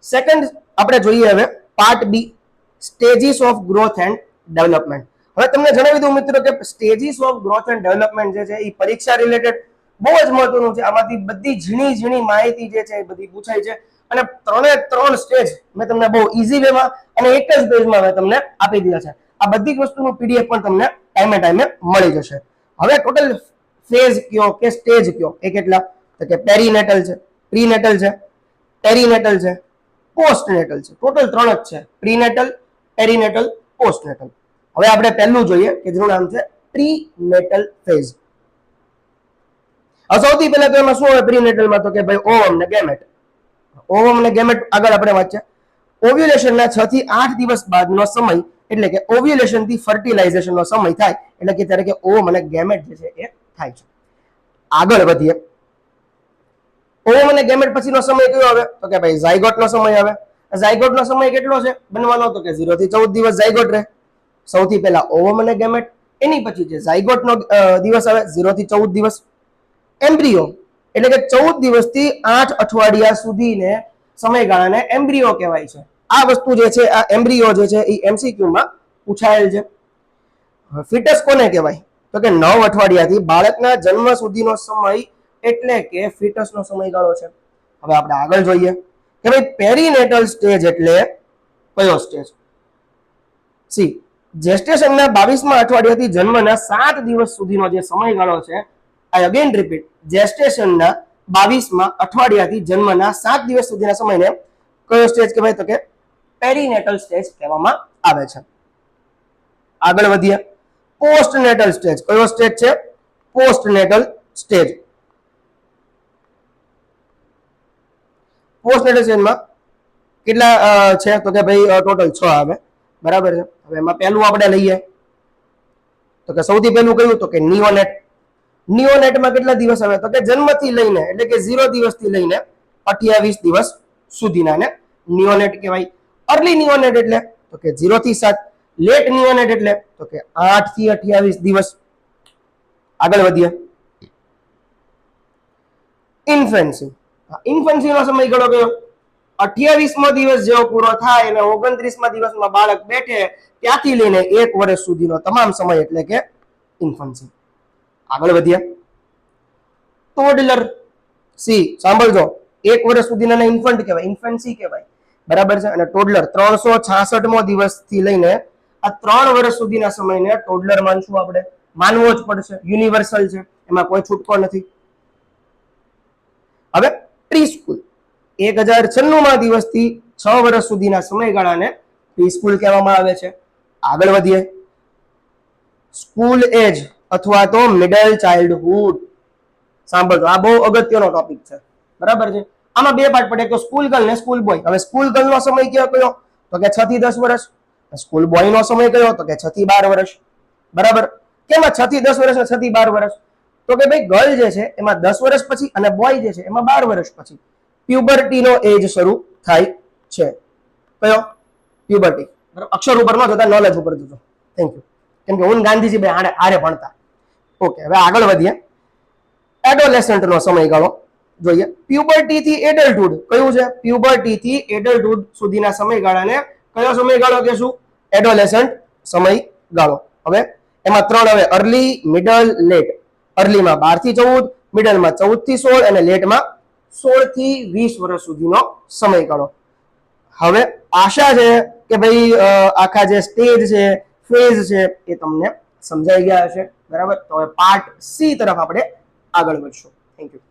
Second આપણે જોઈએ હવે part B, stages of growth and development. હવે તમને જણાવી દઉં મિત્રો કે stages of growth and development જે છે એ પરીક્ષા રિલેટેડ બહુ જ મહત્વનું છે. આમાંથી બધી ઝીણી માહિતી જે છે એ બધી પૂછાય છે અને 3 સ્ટેજ મેં તમને બહુ ઈઝી વેમાં અને એક જ પેજમાં મેં તમને આપી દીધા છે. આ બધી વસ્તુનું પીડીએફ પણ તમને ટાઈમે મળી જશે. હવે ટોટલ ફેઝ કયો કે સ્ટેજ કયો એ કેટલા, તો કે પેરીનેટલ છે, પ્રીનેટલ છે, પેરીનેટલ છે, પોસ્ટનેટલ છે. ટોટલ 3 જ છે, પ્રીનેટલ, પેરીનેટલ, પોસ્ટનેટલ. હવે આપણે પહેલું જોઈએ કે જેનું નામ છે પ્રીનેટલ ફેઝ. સૌથી પહેલા તો એમાં શું હોય પ્રીનેટલમાં, તો કે ભાઈ ઓવમ ને ગેમેટ. ઓવમ ને ગેમેટ આગળ આપણે વાંચીએ. ઓવ્યુલેશનના 6 થી 8 દિવસ બાદનો સમય, એટલે કે ઓવ્યુલેશન થી ફર્ટિલાઇઝેશનનો સમય થાય એટલે કે ત્યારે કે ઓવમ અને ગેમેટ જે છે એ થાય છે. આગળ વધીએ. ઓવમ અને ગેમેટ પછીનો સમય કયો આવે, તો કે ભાઈ ઝાયગોટનો સમય આવે. ઝાયગોટનો સમય કેટલો છે બનવાનો, તો કે 0 થી 14 દિવસ ઝાયગોટ રહે. સૌથી પહેલા ઓવમ અને ગેમેટ, એની પછી જે ઝાયગોટનો દિવસ આવે 0 થી 14 દિવસ. એમ્બ્રિયો એટલે કે 14 દિવસથી 8 અઠવાડિયા સુધીને સમયગાળાને એમ્બ્રિયો કહેવાય છે. આ વસ્તુ જે છે, આ એમ્બ્રિયો જે છે એ એમસીક્યુ માં પૂછાયેલ છે. ફિટસ કોને કહેવાય, તો કે 9 અઠવાડિયાથી બાળકના જન્મ સુધીનો સમય એટલે કે ફિટસનો સમયગાળો છે. હવે આપણે આગળ જોઈએ કે ભાઈ પેરીનેટલ સ્ટેજ એટલે કયો સ્ટેજ. સી, જેસ્ટેશનના 22મા અઠવાડિયાથી જન્મના 7 દિવસ સુધીનો જે સમયગાળો છે, આઈ અગેન રિપીટ, જેસ્ટેશનના 22મા અઠવાડિયાથી જન્મના 7 દિવસ સુધીના સમયને કયો સ્ટેજ કહેવાય, તો કે પેરીનેટલ સ્ટેજ કહેવામાં આવે છે. આગળ વધીએ. Postnatal stage. કયો સ્ટેજ છે, પોસ્ટનેટલ સ્ટેજ. પોસ્ટનેટલ સ્ટેજમાં કેટલા છે, તો કે ભાઈ ટોટલ 6 આવે, બરાબર છે. હવે એમાં પહેલું આપણે લઈએ તો કે સૌથી પહેલું કયું, તો કે નિયોનેટ. નિયોનેટમાં કેટલા દિવસ આવે, તો કે જન્મથી લઈને એટલે કે 0 દિવસથી લઈને 28 દિવસ સુધીનાને નિયોનેટ કહેવાય. અર્લી નિયોનેટ એટલે તો કે 0 થી 7. લેટ નિયોનેટ એટલે તો કે 8 થી 28 દિવસ. આગળ વધીએ. ઇન્ફન્સી. ઇન્ફન્સીનો સમયગાળો કયો, 28મો દિવસ જેવો પૂરો થાય અને 29મા દિવસમાં બાળક બેઠે ત્યાંથી લઈને 1 વર્ષ સુધીનો તમામ સમય એટલે કે ઇન્ફન્સી. આગળ વધીએ. ટોડલર. સી, સાંભળજો, 1 વર્ષ સુધીના ઇન્ફન્ટ કહેવાય, ઇન્ફન્સી કહેવાય, બરાબર છે. અને ટોડલર 366મો દિવસથી લઈને આ 3 વર્ષ સુધીના સમયને ટોડલર માનશું આપણે, માનવો જ પડશે, યુનિવર્સલ છે, એમાં કોઈ છૂટકો નથી. હવે પ્રી સ્કૂલ. 1096મા દિવસથી 6 વર્ષ સુધીના સમયગાળાને પ્રી સ્કૂલ કહેવામાં આવે છે. આગળ વધીએ. સ્કૂલ એજ અથવા તો મિડલ ચાઇલ્ડહુડ. સાંભળજો, આ બહુ અગત્યનો ટોપિક છે, બરાબર છે. આમાં 2 પાર્ટ પડે, તો સ્કૂલ ગર્લ ને સ્કૂલ બોય. હવે સ્કૂલ ગર્લ નો સમય કયો, તો કે 6 થી 10 વર્ષ. સ્કૂલ બોય નો સમય કયો, તો કે 6 થી 12 વર્ષ. બરાબર. કેમ 6 થી 10 વર્ષ અને 6 થી 12 વર્ષ, તો કે ભાઈ ગર્લ જે છે એમાં 10 વર્ષ પછી અને બોય જે છે એમાં 12 વર્ષ પછી પ્યુબર્ટીનો એજ શરૂ થાય છે. કયો, પ્યુબર્ટી. બરાબર. અક્ષર ઉપર ન જતા નોલેજ ઉપર જજો. Thank you. કેમ કે હું ગાંધીજી બે આરે ભણતા. ઓકે, હવે આગળ વધીએ. એડોલેસન્ટ નો સમયગાળો જોઈએ. પ્યુબર્ટી થી એડલ્ટહુડ કયું છે, પ્યુબર્ટી થી એડલ્ટહુડ સુધીના સમયગાળાને કયો સમયગાળો કહેશું, એડોલેસન્ટ સમયગાળો. હવે એમાં 3 આવે, અર્લી, મિડલ, લેટ. અર્લીમાં 12 થી 14, મિડલમાં 14 થી 16 અને લેટમાં 16 થી 20 વર્ષ સુધીનો સમયગાળો. હવે આશા છે કે ભાઈ આખા જે સ્ટેજ છે, ફેઝ છે, એ તમને સમજાઈ ગયા હશે, બરાબર. તો હવે પાર્ટ સી તરફ આપણે આગળ વધશું. Thank you.